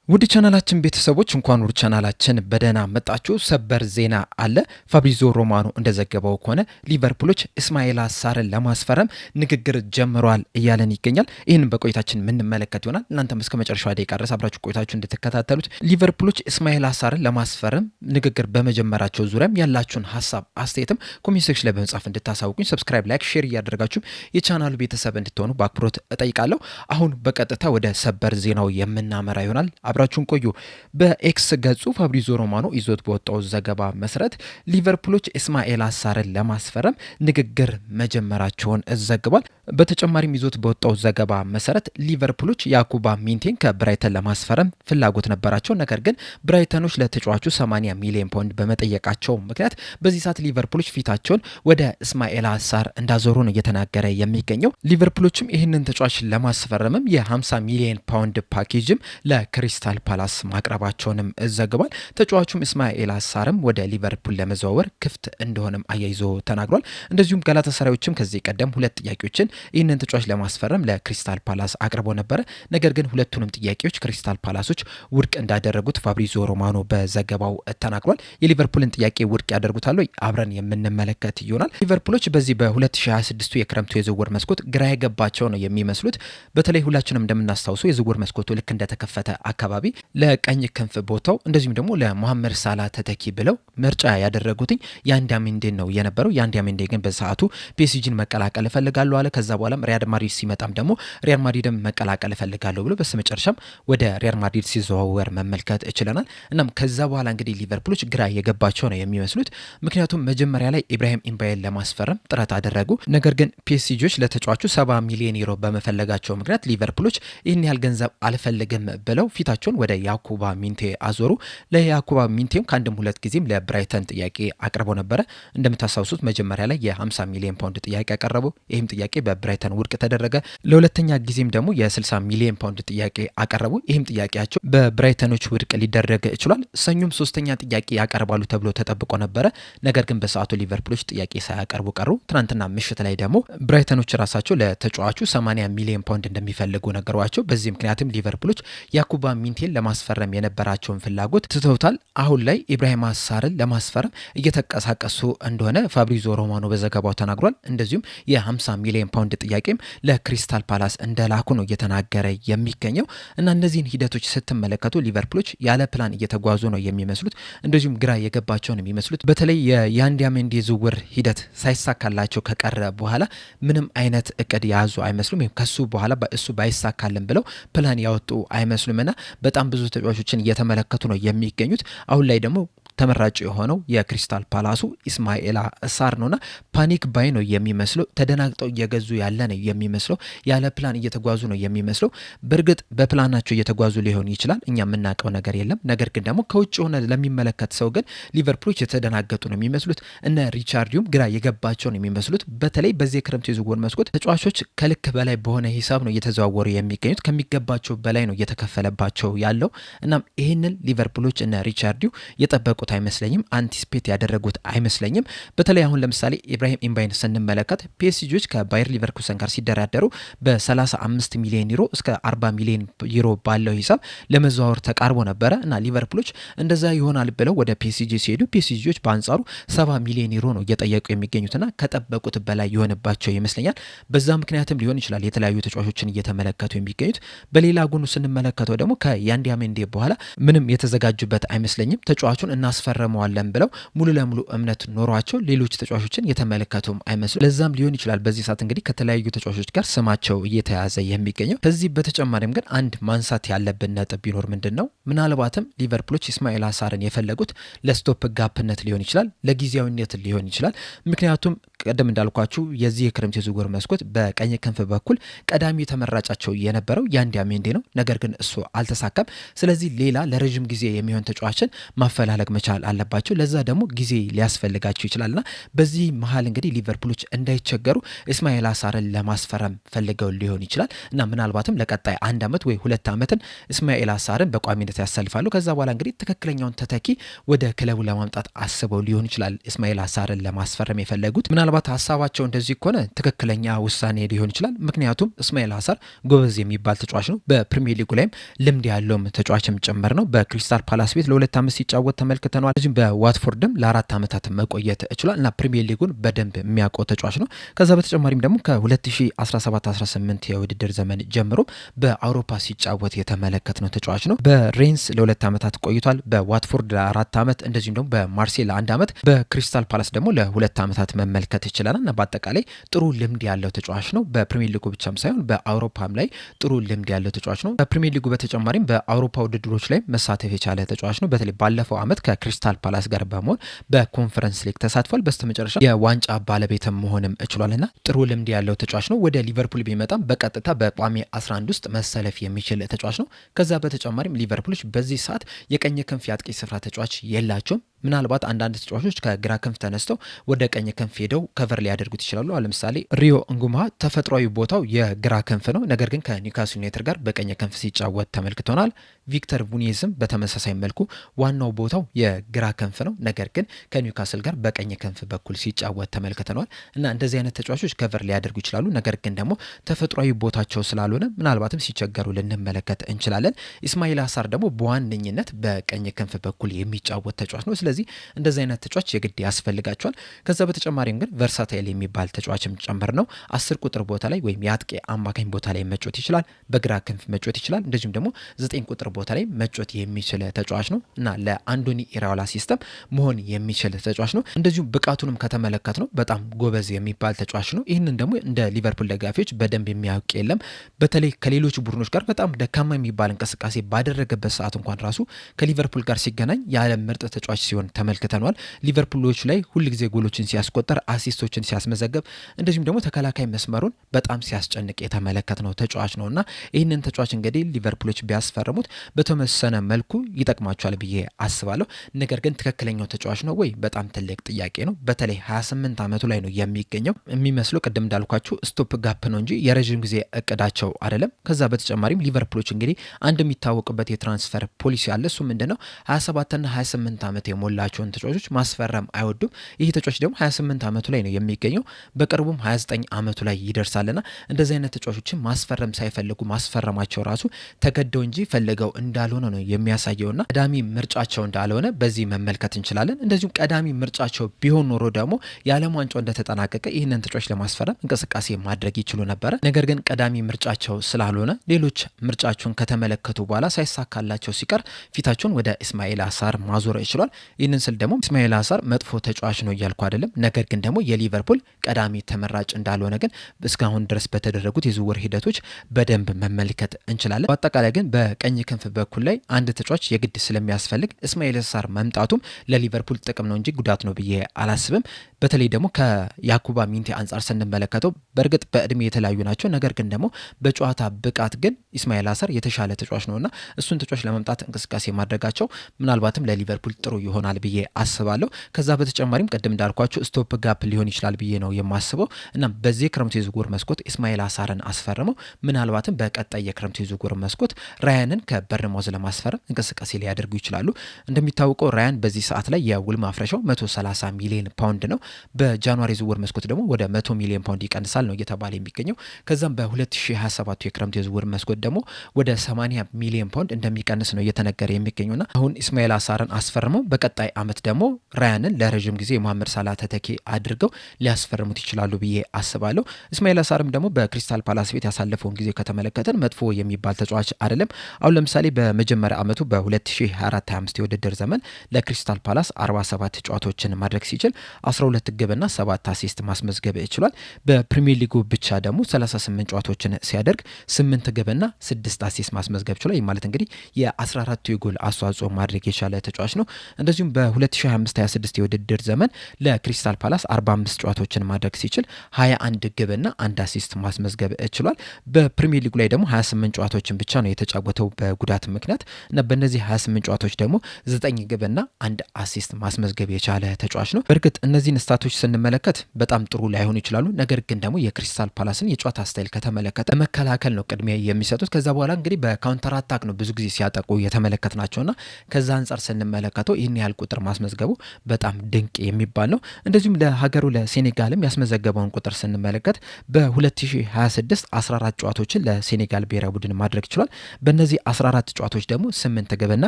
ውድ ቻናላችን ቤተሰቦች እንኳን ወደ ቻናላችን በደህና መጣችሁ። ሰበር ዜና አለ። ፋብሪዚዮ ሮማኖ እንደዘገበው ከሆነ ሊቨርፑሎች እስማኤል አሳርን ለማስፈረም ንግግር ጀምረዋል እያለን ይገኛል። ይህንን በቆይታችን የምንመለከት ይሆናል። እናንተም እስከ መጨረሻው ደቂቃ ድረስ አብራችሁ ቆይታችሁ እንድትከታተሉት። ሊቨርፑሎች እስማኤል አሳርን ለማስፈረም ንግግር በመጀመራቸው ዙሪያም ያላችሁን ሀሳብ አስተያየትም ኮሜንት ሴክሽን ላይ በመጻፍ እንድታሳውቁኝ፣ ሰብስክራይብ፣ ላይክ፣ ሼር እያደረጋችሁ የቻናሉ ቤተሰብ እንድትሆኑ በአክብሮት እጠይቃለሁ። አሁን በቀጥታ ወደ ሰበር ዜናው የምናመራ ይሆናል። አብራችሁን ቆዩ። በኤክስ ገጹ ፋብሪዚዮ ሮማኖ ይዞት በወጣው ዘገባ መሰረት ሊቨርፑሎች እስማኤል አሳርን ለማስፈረም ንግግር መጀመራቸውን ዘግቧል። በተጨማሪም ይዞት በወጣው ዘገባ መሰረት ሊቨርፑሎች ያኩባ ሚንቴን ከብራይተን ለማስፈረም ፍላጎት ነበራቸው። ነገር ግን ብራይተኖች ለተጫዋቹ 80 ሚሊዮን ፓውንድ በመጠየቃቸው ምክንያት በዚህ ሰዓት ሊቨርፑሎች ፊታቸውን ወደ እስማኤል አሳር እንዳዞሩ ነው እየተናገረ የሚገኘው። ሊቨርፑሎችም ይህንን ተጫዋች ለማስፈረምም የ50 ሚሊዮን ፓውንድ ፓኬጅም ለክሪስታል ፓላስ ማቅረባቸውንም ዘግቧል። ተጫዋቹም እስማኤል አሳርም ወደ ሊቨርፑል ለመዘዋወር ክፍት እንደሆነም አያይዞ ተናግሯል። እንደዚሁም ጋላታሳራዮችም ከዚህ ቀደም ሁለት ጥያቄዎችን ይህንን ተጫዋች ለማስፈረም ለክሪስታል ፓላስ አቅርቦ ነበረ። ነገር ግን ሁለቱንም ጥያቄዎች ክሪስታል ፓላሶች ውድቅ እንዳደረጉት ፋብሪዚዮ ሮማኖ በዘገባው ተናግሯል። የሊቨርፑልን ጥያቄ ውድቅ ያደርጉታል ወይ? አብረን የምንመለከት ይሆናል። ሊቨርፑሎች በዚህ በ2026 የክረምቱ የዝውውር መስኮት ግራ የገባቸው ነው የሚመስሉት። በተለይ ሁላችንም እንደምናስታውሰው የዝውውር መስኮቱ ልክ እንደተከፈተ አካባቢ ለቀኝ ክንፍ ቦታው እንደዚሁም ደግሞ ለሞሐመድ ሳላ ተተኪ ብለው ምርጫ ያደረጉትኝ ያንዳሜንዴን ነው የነበረው። ያንዳሜንዴ ግን በሰዓቱ ፒኤስጂን መቀላቀል እፈልጋለሁ አለ። ከዛ በኋላም ሪያል ማድሪድ ሲመጣም ደግሞ ሪያል ማድሪድም መቀላቀል እፈልጋለሁ ብሎ በስተመጨረሻም ወደ ሪያል ማድሪድ ሲዘዋወር መመልከት እችለናል። እናም ከዛ በኋላ እንግዲህ ሊቨርፑሎች ግራ የገባቸው ነው የሚመስሉት። ምክንያቱም መጀመሪያ ላይ ኢብራሂም ኢምባዬን ለማስፈረም ጥረት አደረጉ። ነገር ግን ፒኤስጂዎች ለተጫዋቹ 70 ሚሊዮን ዩሮ በመፈለጋቸው ምክንያት ሊቨርፑሎች ይህን ያህል ገንዘብ አልፈልግም ብለው ፊታቸውን ወደ ያኩባ ሚንቴ አዞሩ። ለያኩባ ሚንቴም ከአንድም ሁለት ጊዜም ለብራይተን ጥያቄ አቅርበው ነበረ። እንደምታስታውሱት መጀመሪያ ላይ የ50 ሚሊዮን ፓውንድ ጥያቄ አቀረቡ። ይህም ጥያቄ በብራይተን ውድቅ ተደረገ። ለሁለተኛ ጊዜም ደግሞ የ60 ሚሊዮን ፓውንድ ጥያቄ አቀረቡ። ይህም ጥያቄያቸው በብራይተኖች ውድቅ ሊደረግ ይችላል። ሰኞም ሶስተኛ ጥያቄ ያቀርባሉ ተብሎ ተጠብቆ ነበረ። ነገር ግን በሰዓቱ ሊቨርፑሎች ጥያቄ ሳያቀርቡ ቀሩ። ትናንትና ምሽት ላይ ደግሞ ብራይተኖች ራሳቸው ለተጫዋቹ 80 ሚሊዮን ፓውንድ እንደሚፈልጉ ነገሯቸው። በዚህ ምክንያትም ሊቨርፑሎች ያኩባ ሚንቴን ለማስፈረም የነበራቸውን ፍላጎት ትተውታል። አሁን ላይ ኢብራሂም አሳርን ለማስፈረም እየተንቀሳቀሱ እንደሆነ ፋብሪዚዮ ሮማኖ በዘገባው ተናግሯል። እንደዚሁም የ50 ሚሊዮን ፓውንድ ጥያቄም ለክሪስታል ፓላስ እንደላኩ ነው እየተናገረ የሚገኘው። እና እነዚህን ሂደቶች ስትመለከቱ ሊቨርፑሎች ያለ ፕላን እየተጓዙ ነው የሚመስሉት። እንደዚሁም ግራ የገባቸው ነው የሚመስሉት። በተለይ የያንዳሜንዴ ዝውውር ሂደት ሳይሳካላቸው ከቀረ በኋላ ምንም አይነት እቅድ የያዙ አይመስሉም። ከሱ በኋላ እሱ ባይሳካልን ብለው ፕላን ያወጡ አይመስሉምና በጣም ብዙ ተጫዋቾችን እየተመለከቱ ነው የሚገኙት። አሁን ላይ ደግሞ ተመራጭ የሆነው የክሪስታል ፓላሱ እስማኤል አሳር ነውና ፓኒክ ባይ ነው የሚመስለው። ተደናግጠው እየገዙ ያለ ነው የሚመስለው። ያለ ፕላን እየተጓዙ ነው የሚመስለው። በእርግጥ በፕላናቸው እየተጓዙ ሊሆን ይችላል፣ እኛ የምናውቀው ነገር የለም። ነገር ግን ደግሞ ከውጭ ሆነ ለሚመለከት ሰው ግን ሊቨርፑሎች የተደናገጡ ነው የሚመስሉት። እነ ሪቻርዲዮም ግራ የገባቸው ነው የሚመስሉት። በተለይ በዚህ የክረምት የዝውውር መስኮት ተጫዋቾች ከልክ በላይ በሆነ ሂሳብ ነው እየተዘዋወሩ የሚገኙት። ከሚገባቸው በላይ ነው እየተከፈለባቸው ያለው። እናም ይህንን ሊቨርፑሎች እነ ሪቻርዲዮ የጠበቁ አይመስለኝም፣ አንቲስፔት ያደረጉት አይመስለኝም። በተለይ አሁን ለምሳሌ ኢብራሂም ኢምባይን ስንመለከት ፒኤስጂዎች ከባየር ሊቨርኩሰን ጋር ሲደራደሩ በ35 ሚሊዮን ዩሮ እስከ 40 ሚሊዮን ዩሮ ባለው ሂሳብ ለመዘዋወር ተቃርቦ ነበረ እና ሊቨርፑሎች እንደዛ ይሆናል ብለው ወደ ፒኤስጂ ሲሄዱ ፒኤስጂዎች በአንጻሩ 70 ሚሊዮን ዩሮ ነው እየጠየቁ የሚገኙትና ከጠበቁት በላይ የሆነባቸው ይመስለኛል። በዛ ምክንያትም ሊሆን ይችላል የተለያዩ ተጫዋቾችን እየተመለከቱ የሚገኙት። በሌላ ጎኑ ስንመለከተው ደግሞ ከያንዳሜንዴ በኋላ ምንም የተዘጋጁበት አይመስለኝም። ተጫዋቹን እናስፈረመዋለን ብለው ሙሉ ለሙሉ እምነት ኖሯቸው ሌሎች ተጫዋቾችን የተመለከቱም አይመስሉ። ለዛም ሊሆን ይችላል በዚህ ሰዓት እንግዲህ ከተለያዩ ተጫዋቾች ጋር ስማቸው እየተያዘ የሚገኘው። ከዚህ በተጨማሪም ግን አንድ ማንሳት ያለብን ነጥብ ቢኖር ምንድን ነው፣ ምናልባትም ሊቨርፑሎች እስማኤል አሳርን የፈለጉት ለስቶፕ ጋፕነት ሊሆን ይችላል፣ ለጊዜያዊነት ሊሆን ይችላል። ምክንያቱም ቀደም እንዳልኳችሁ የዚህ የክረምት የዝውውር መስኮት በቀኝ ክንፍ በኩል ቀዳሚ ተመራጫቸው የነበረው ያንዳሜንዴ ነው። ነገር ግን እሱ አልተሳካም። ስለዚህ ሌላ ለረጅም ጊዜ የሚሆን ተጫዋችን ማፈላለግ መቻል አለባቸው። ለዛ ደግሞ ጊዜ ሊያስፈልጋቸው ይችላልና በዚህ መሀል እንግዲህ ሊቨርፑሎች እንዳይቸገሩ እስማኤል አሳርን ለማስፈረም ፈልገው ሊሆን ይችላል እና ምናልባትም ለቀጣይ 1 ዓመት ወይ 2 ዓመትን እስማኤል አሳርን በቋሚነት ያሰልፋሉ። ከዛ በኋላ እንግዲህ ትክክለኛውን ተተኪ ወደ ክለቡ ለማምጣት አስበው ሊሆን ይችላል እስማኤል አሳርን ለማስፈረም የፈለጉት። ምናልባት ምናልባት ሀሳባቸው እንደዚህ ከሆነ ትክክለኛ ውሳኔ ሊሆን ይችላል። ምክንያቱም እስማኤል አሳር ጎበዝ የሚባል ተጫዋች ነው። በፕሪሚየር ሊጉ ላይም ልምድ ያለውም ተጫዋችም ጭምር ነው። በክሪስታል ፓላስ ቤት ለ2 ዓመት ሲጫወት ተመልክተናል። እዚህም በዋትፎርድም ለ4 ዓመታት መቆየት ችሏል እና ፕሪሚየር ሊጉን በደንብ የሚያውቀው ተጫዋች ነው። ከዛ በተጨማሪም ደግሞ ከ2017-18 የውድድር ዘመን ጀምሮ በአውሮፓ ሲጫወት የተመለከትነው ተጫዋች ነው። በሬንስ ለ2 ዓመታት ቆይቷል። በዋትፎርድ ለ4 ዓመት እንደዚሁም ደግሞ በማርሴይ ለ1 ዓመት በክሪስታል ፓላስ ደግሞ ለ2 ዓመታት መመልከት ይችላል እና በአጠቃላይ ጥሩ ልምድ ያለው ተጫዋች ነው። በፕሪሚየር ሊጉ ብቻም ሳይሆን በአውሮፓም ላይ ጥሩ ልምድ ያለው ተጫዋች ነው። በፕሪሚየር ሊጉ በተጨማሪም በአውሮፓ ውድድሮች ላይ መሳተፍ የቻለ ተጫዋች ነው። በተለይ ባለፈው ዓመት ከክሪስታል ፓላስ ጋር በመሆን በኮንፈረንስ ሊግ ተሳትፏል። በስተመጨረሻ የዋንጫ ባለቤትም መሆንም ችሏልና ጥሩ ልምድ ያለው ተጫዋች ነው። ወደ ሊቨርፑል ቢመጣም በቀጥታ በቋሚ 11 ውስጥ መሰለፍ የሚችል ተጫዋች ነው። ከዛ በተጨማሪም ሊቨርፑሎች በዚህ ሰዓት የቀኝ ክንፍ የአጥቂ ስፍራ ተጫዋች የላቸውም። ምናልባት አንዳንድ ተጫዋቾች ከግራ ክንፍ ተነስተው ወደ ቀኝ ክንፍ ሄደው ከቨር ሊያደርጉት ይችላሉ። ለምሳሌ ሪዮ እንጉማ ተፈጥሯዊ ቦታው የግራ ክንፍ ነው። ነገር ግን ከኒውካስል ዩናይትድ ጋር በቀኝ ክንፍ ሲጫወት ተመልክተናል። ቪክተር ቡኒየዝም በተመሳሳይ መልኩ ዋናው ቦታው የግራ ክንፍ ነው። ነገር ግን ከኒውካስል ጋር በቀኝ ክንፍ በኩል ሲጫወት ተመልክተናል እና እንደዚህ አይነት ተጫዋቾች ከቨር ሊያደርጉ ይችላሉ። ነገር ግን ደግሞ ተፈጥሯዊ ቦታቸው ስላልሆነ ምናልባትም ሲቸገሩ ልንመለከት እንችላለን። ኢስማኤል አሳር ደግሞ በዋነኝነት በቀኝ ክንፍ በኩል የሚጫወት ተጫዋች ነው። ስለዚህ እንደዚህ አይነት ተጫዋች የግድ ያስፈልጋቸዋል። ከዛ በተጨማሪም ግን ቨርሳታይል የሚባል ተጫዋችም ጨምር ነው። 10 ቁጥር ቦታ ላይ ወይም የአጥቂ አማካኝ ቦታ ላይ መጮት ይችላል። በግራ ክንፍ መጮት ይችላል። እንደዚሁም ደግሞ 9 ቁጥር ቦታ ላይ መጮት የሚችል ተጫዋች ነው እና ለአንዶኒ ኢራኦላ ሲስተም መሆን የሚችል ተጫዋች ነው። እንደዚሁም ብቃቱንም ከተመለከት ነው በጣም ጎበዝ የሚባል ተጫዋች ነው። ይህንን ደግሞ እንደ ሊቨርፑል ደጋፊዎች በደንብ የሚያውቅ የለም። በተለይ ከሌሎች ቡድኖች ጋር በጣም ደካማ የሚባል እንቅስቃሴ ባደረገበት ሰዓት እንኳን ራሱ ከሊቨርፑል ጋር ሲገናኝ የዓለም ምርጥ ተጫዋች ሲሆን ተመልክተናል። ሊቨርፑሎች ላይ ሁልጊዜ ጎሎችን ሲያስቆጠር፣ አሲስቶችን ሲያስመዘገብ እንደዚሁም ደግሞ ተከላካይ መስመሩን በጣም ሲያስጨንቅ የተመለከትነው ተጫዋች ነውና ይህንን ተጫዋች እንግዲህ ሊቨርፑሎች ቢያስፈርሙት በተወሰነ መልኩ ይጠቅማቸዋል ብዬ አስባለሁ። ነገር ግን ትክክለኛው ተጫዋች ነው ወይ? በጣም ትልቅ ጥያቄ ነው። በተለይ 28 ዓመቱ ላይ ነው የሚገኘው የሚመስለው። ቅድም እንዳልኳችሁ ስቶፕ ጋፕ ነው እንጂ የረዥም ጊዜ እቅዳቸው አይደለም። ከዛ በተጨማሪም ሊቨርፑሎች እንግዲህ አንድ የሚታወቅበት የትራንስፈር ፖሊሲ አለ። እሱ ምንድነው 27ና 28 ዓመት የሞላቸውን ተጫዋቾች ማስፈረም አይወዱም። ይህ ተጫዋች ደግሞ 28 ዓመቱ ላይ ነው የሚገኘው። በቅርቡም 29 ዓመቱ ላይ ይደርሳልና እንደዚህ አይነት ተጫዋቾችን ማስፈረም ሳይፈልጉ ማስፈረማቸው ራሱ ተገደው እንጂ ፈልገው እንዳልሆነ ነው የሚያሳየውና ቀዳሚ ምርጫቸው እንዳልሆነ በዚህ መመልከት እንችላለን። እንደዚሁም ቀዳሚ ምርጫቸው ቢሆን ኖሮ ደግሞ የዓለም ዋንጫው እንደተጠናቀቀ ይህንን ተጫዋች ለማስፈረም እንቅስቃሴ ማድረግ ይችሉ ነበረ። ነገር ግን ቀዳሚ ምርጫቸው ስላልሆነ ሌሎች ምርጫቸውን ከተመለከቱ በኋላ ሳይሳካላቸው ሲቀር ፊታቸውን ወደ ኢስማኤል አሳር ማዞር ይችላል። ይህንን ስል ደግሞ ኢስማኤል አሳር መጥፎ ተጫዋች ነው እያልኩ አይደለም። ነገር ግን ደግሞ የሊቨርፑል ቀዳሚ ተመራጭ እንዳልሆነ ግን እስካሁን ድረስ በተደረጉት የዝውውር ሂደቶች በደንብ መመልከት እንችላለን። በአጠቃላይ ግን በቀኝ ክንፍ በኩል ላይ አንድ ተጫዋች የግድ ስለሚያስፈልግ ኢስማኤል አሳር መምጣቱም ለሊቨርፑል ጥቅም ነው እንጂ ጉዳት ነው ብዬ አላስብም። በተለይ ደግሞ ከያኩባ ሚንቴ አንጻር ስንመለከተው በእርግጥ በእድሜ የተለያዩ ናቸው። ነገር ግን ደግሞ በጨዋታ ብቃት ግን ኢስማኤል አሳር የተሻለ ተጫዋች ነውና እሱን ተጫዋች ለመምጣት እንቅስቃሴ ማድረጋቸው ምናልባትም ለሊቨርፑል ጥሩ ይሆናል ብዬ አስባለሁ። ከዛ በተጨማሪም ቅድም እንዳልኳቸው ስቶፕ ጋፕ ሊሆን ይችላል ብዬ ነው የማስበው እና በዚህ ክረምቱ የዝውውር መስኮት ኢስማኤል አሳርን አስፈርመው ምናልባትም በቀጣይ የክረምቱ የዝውውር መስኮት ራያንን ከበርንማውዝ ለማስፈረም እንቅስቃሴ ሊያደርጉ ይችላሉ። እንደሚታወቀው ራያን በዚህ ሰዓት ላይ የውል ማፍረሻው 130 ሚሊዮን ፓውንድ ነው። በጃንዋሪ ዝውውር መስኮት ደግሞ ወደ 100 ሚሊዮን ፓውንድ ይቀንሳል ነው እየተባለ የሚገኘው። ከዛም በ2027 የክረምቱ የዝውውር መስኮት ደግሞ ወደ 80 ሚሊዮን ፓውንድ እንደሚቀንስ ነው እየተነገረ የሚገኘውና አሁን ኢስማኤል አሳርን አስፈርመው በቀጣይ አመት ደግሞ ራያንን ለረጅም ጊዜ የመሐመድ ሳላህ ተተኪ አድርገው ሊያስፈርሙት ይችላሉ ብዬ አስባለሁ። ኢስማኤል አሳርም ደግሞ በክሪስታል ፓላስ ቤት ያሳለፈውን ጊዜ ከተመለከተን መጥፎ የሚባል ተጫዋች አይደለም። አሁን ለምሳሌ በመጀመሪያ አመቱ በ2024/25 የውድድር ዘመን ለክሪስታል ፓላስ 47 ጨዋታዎችን ማድረግ ሲችል 12 ግብና 7 አሲስት ማስመዝገብ ይችላል። በፕሪሚየር ሊጉ ብቻ ደግሞ 38 ጨዋታዎችን ሲያደርግ 8 ግብና 6 አሲስት ማስመዝገብ ይችላል። ማለት እንግዲህ የ14 የጎል አስተዋጽኦ ማድረግ የቻለ ተጫዋች ነው። እንደዚሁም በ2025/26 የውድድር ዘመን ለክሪስታል ፓላስ 45 ጨዋታዎችን ማድረግ ሲችል 21 ግብና 1 አሲስት ማስመዝገብ ችሏል። በፕሪሚየር ሊጉ ላይ ደግሞ 28 ጨዋታዎችን ብቻ ነው የተጫወተው በጉዳት ምክንያት እና በእነዚህ 28 ጨዋታዎች ደግሞ 9 ግብና 1 አሲስት ማስመዝገብ የቻለ ተጫዋች ነው። በእርግጥ እነዚህን ስታቶች ስንመለከት በጣም ጥሩ ላይሆኑ ይችላሉ። ነገር ግን ደግሞ የክሪስታል ፓላስን የጨዋታ ስታይል ከተመለከተ መከላከል ነው ቅድሚያ የሚሰጡት። ከዛ በኋላ እንግዲህ በካውንተር አታክ ነው ብዙ ጊዜ ሲያጠቁ የተመለከትናቸውና ከዛ አንጻር ስንመለከተው ይህን ያህል ያህል ቁጥር ማስመዝገቡ በጣም ድንቅ የሚባል ነው። እንደዚሁም ለሀገሩ ለሴኔጋልም ያስመዘገበውን ቁጥር ስንመለከት በ2026 14 ጨዋታዎችን ለሴኔጋል ብሔራዊ ቡድን ማድረግ ችሏል። በእነዚህ 14 ጨዋታዎች ደግሞ 8 ግብና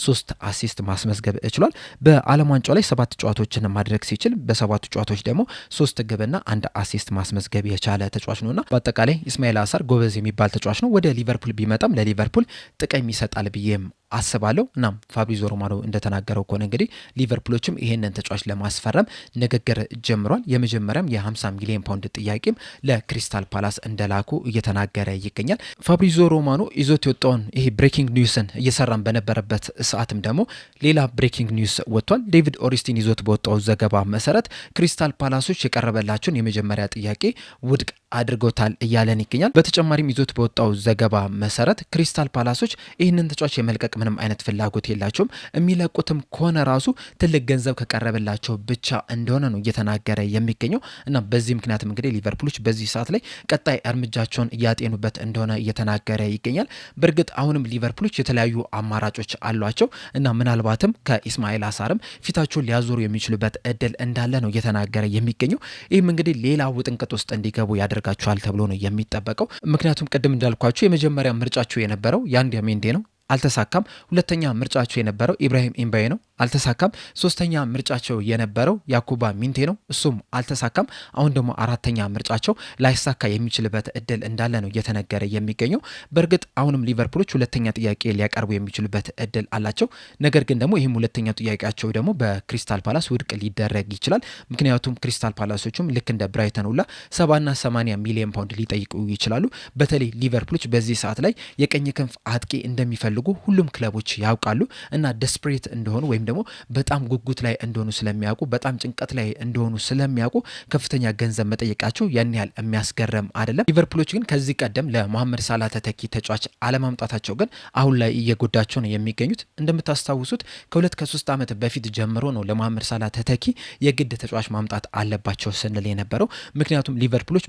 3 አሲስት ማስመዝገብ ችሏል። በዓለም ዋንጫው ላይ 7 ጨዋታዎችን ማድረግ ሲችል በሰባቱ ጨዋታዎች ደግሞ 3 ግብና 1 አሲስት ማስመዝገብ የቻለ ተጫዋች ነውና በአጠቃላይ ኢስማኤል አሳር ጎበዝ የሚባል ተጫዋች ነው። ወደ ሊቨርፑል ቢመጣም ለሊቨርፑል ጥቅም ይሰጣል ብዬም አስባለሁ። እናም ፋብሪዞ ሮማኖ እንደተናገረው ከሆነ እንግዲህ ሊቨርፑሎችም ይሄንን ተጫዋች ለማስፈረም ንግግር ጀምሯል። የመጀመሪያም የ50 ሚሊዮን ፓውንድ ጥያቄም ለክሪስታል ፓላስ እንደላኩ እየተናገረ ይገኛል። ፋብሪዞ ሮማኖ ይዞት የወጣውን ይሄ ብሬኪንግ ኒውስን እየሰራን በነበረበት ሰዓትም ደግሞ ሌላ ብሬኪንግ ኒውስ ወጥቷል። ዴቪድ ኦሪስቲን ይዞት በወጣው ዘገባ መሰረት ክሪስታል ፓላሶች የቀረበላቸውን የመጀመሪያ ጥያቄ ውድቅ አድርጎታል እያለን ይገኛል። በተጨማሪም ይዞት በወጣው ዘገባ መሰረት ክሪስታል ፓላሶች ይህንን ተጫዋች የመልቀቅ ምንም አይነት ፍላጎት የላቸውም። የሚለቁትም ከሆነ ራሱ ትልቅ ገንዘብ ከቀረበላቸው ብቻ እንደሆነ ነው እየተናገረ የሚገኘው እና በዚህ ምክንያትም እንግዲህ ሊቨርፑሎች በዚህ ሰዓት ላይ ቀጣይ እርምጃቸውን እያጤኑበት እንደሆነ እየተናገረ ይገኛል። በእርግጥ አሁንም ሊቨርፑሎች የተለያዩ አማራጮች አሏቸው እና ምናልባትም ከኢስማኤል አሳርም ፊታቸውን ሊያዞሩ የሚችሉበት እድል እንዳለ ነው እየተናገረ የሚገኘው። ይህም እንግዲህ ሌላ ውጥንቅጥ ውስጥ እንዲገቡ ያደርጋቸዋል ተብሎ ነው የሚጠበቀው። ምክንያቱም ቅድም እንዳልኳቸው የመጀመሪያ ምርጫቸው የነበረው ያንድ ሜንዴ ነው፣ አልተሳካም። ሁለተኛ ምርጫቸው የነበረው ኢብራሂም ኤምባዬ ነው፣ አልተሳካም። ሶስተኛ ምርጫቸው የነበረው ያኩባ ሚንቴ ነው፣ እሱም አልተሳካም። አሁን ደግሞ አራተኛ ምርጫቸው ላይሳካ የሚችልበት እድል እንዳለ ነው እየተነገረ የሚገኘው። በእርግጥ አሁንም ሊቨርፑሎች ሁለተኛ ጥያቄ ሊያቀርቡ የሚችሉበት እድል አላቸው። ነገር ግን ደግሞ ይህም ሁለተኛው ጥያቄያቸው ደግሞ በክሪስታል ፓላስ ውድቅ ሊደረግ ይችላል። ምክንያቱም ክሪስታል ፓላሶችም ልክ እንደ ብራይተን ሁላ 70-80 ሚሊዮን ፓውንድ ሊጠይቁ ይችላሉ። በተለይ ሊቨርፑሎች በዚህ ሰዓት ላይ የቀኝ ክንፍ አጥቂ እንደሚፈልጉ ሁሉም ክለቦች ያውቃሉ እና ደስፕሬት እንደሆኑ ወይም ደግሞ በጣም ጉጉት ላይ እንደሆኑ ስለሚያውቁ በጣም ጭንቀት ላይ እንደሆኑ ስለሚያውቁ ከፍተኛ ገንዘብ መጠየቃቸው ያን ያህል የሚያስገርም አይደለም። ሊቨርፑሎች ግን ከዚህ ቀደም ለመሐመድ ሳላ ተተኪ ተጫዋች አለማምጣታቸው ግን አሁን ላይ እየጎዳቸው ነው የሚገኙት። እንደምታስታውሱት ከ2-3 ዓመት በፊት ጀምሮ ነው ለመሐመድ ሳላ ተተኪ የግድ ተጫዋች ማምጣት አለባቸው ስንል የነበረው። ምክንያቱም ሊቨርፑሎች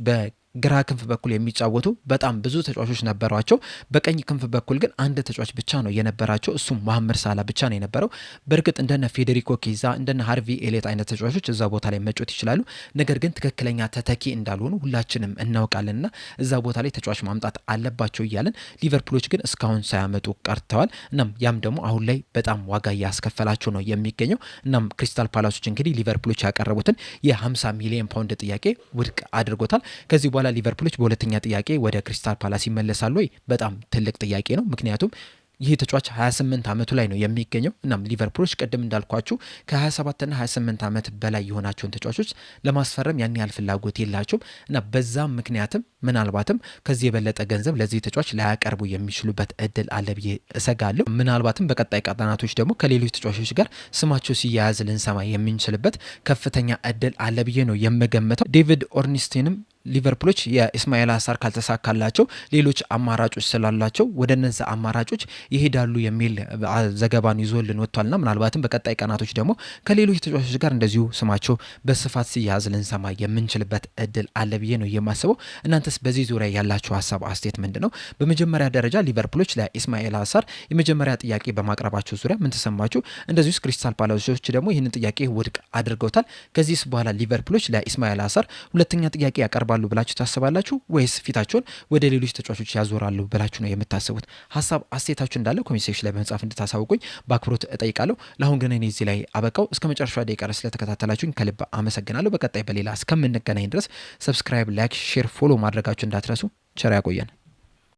ግራ ክንፍ በኩል የሚጫወቱ በጣም ብዙ ተጫዋቾች ነበሯቸው። በቀኝ ክንፍ በኩል ግን አንድ ተጫዋች ብቻ ነው የነበራቸው፣ እሱም መሐመድ ሳላ ብቻ ነው የነበረው። በእርግጥ እንደነ ፌዴሪኮ ኬዛ እንደነ ሃርቪ ኤሌት አይነት ተጫዋቾች እዛ ቦታ ላይ መጮት ይችላሉ። ነገር ግን ትክክለኛ ተተኪ እንዳልሆኑ ሁላችንም እናውቃለንና እዛ ቦታ ላይ ተጫዋች ማምጣት አለባቸው እያለን ሊቨርፑሎች ግን እስካሁን ሳያመጡ ቀርተዋል። እናም ያም ደግሞ አሁን ላይ በጣም ዋጋ እያስከፈላቸው ነው የሚገኘው። እናም ክሪስታል ፓላሶች እንግዲህ ሊቨርፑሎች ያቀረቡትን የ50 ሚሊዮን ፓውንድ ጥያቄ ውድቅ አድርጎታል። ከዚህ በኋላ ሊቨርፑሎች በሁለተኛ ጥያቄ ወደ ክሪስታል ፓላስ ይመለሳሉ ወይ? በጣም ትልቅ ጥያቄ ነው። ምክንያቱም ይህ ተጫዋች 28 ዓመቱ ላይ ነው የሚገኘው። እናም ሊቨርፑሎች ቅድም እንዳልኳችሁ ከ27 እና 28 ዓመት በላይ የሆናቸውን ተጫዋቾች ለማስፈረም ያን ያህል ፍላጎት የላቸውም እና በዛም ምክንያትም ምናልባትም ከዚህ የበለጠ ገንዘብ ለዚህ ተጫዋች ላያቀርቡ የሚችሉበት እድል አለ ብዬ እሰጋለሁ። ምናልባትም በቀጣይ ቀጠናቶች ደግሞ ከሌሎች ተጫዋቾች ጋር ስማቸው ሲያያዝ ልንሰማ የምንችልበት ከፍተኛ እድል አለ ብዬ ነው የምገምተው። ዴቪድ ኦርንስቴንም ሊቨርፑሎች የኢስማኤል አሳር ካልተሳካላቸው ሌሎች አማራጮች ስላላቸው ወደ እነዛ አማራጮች ይሄዳሉ የሚል ዘገባን ይዞልን ወጥቷልና ምናልባትም በቀጣይ ቀናቶች ደግሞ ከሌሎች ተጫዋቾች ጋር እንደዚሁ ስማቸው በስፋት ሲያዝ ልንሰማ የምንችልበት እድል አለ ብዬ ነው የማስበው። እናንተስ በዚህ ዙሪያ ያላችሁ ሀሳብ አስተያየት ምንድን ነው? በመጀመሪያ ደረጃ ሊቨርፑሎች ለኢስማኤል አሳር የመጀመሪያ ጥያቄ በማቅረባቸው ዙሪያ ምን ተሰማችሁ? እንደዚሁ ክሪስታል ፓላሶች ደግሞ ይህንን ጥያቄ ውድቅ አድርገውታል። ከዚህስ በኋላ ሊቨርፑሎች ለኢስማኤል አሳር ሁለተኛ ጥያቄ ያቀርባሉ ብላችሁ ታስባላችሁ ወይስ ፊታቸውን ወደ ሌሎች ተጫዋቾች ያዞራሉ ብላችሁ ነው የምታስቡት? ሀሳብ አስተያየታችሁ እንዳለ ኮሜንት ሴክሽን ላይ በመጻፍ እንድታሳውቁኝ በአክብሮት እጠይቃለሁ። ለአሁን ግን እኔ እዚህ ላይ አበቃው። እስከ መጨረሻ ደቂቃ ስለተከታተላችሁኝ ከልብ አመሰግናለሁ። በቀጣይ በሌላ እስከምንገናኝ ድረስ ሰብስክራይብ፣ ላይክ፣ ሼር፣ ፎሎ ማድረጋችሁ እንዳትረሱ። ቸር ያቆየን።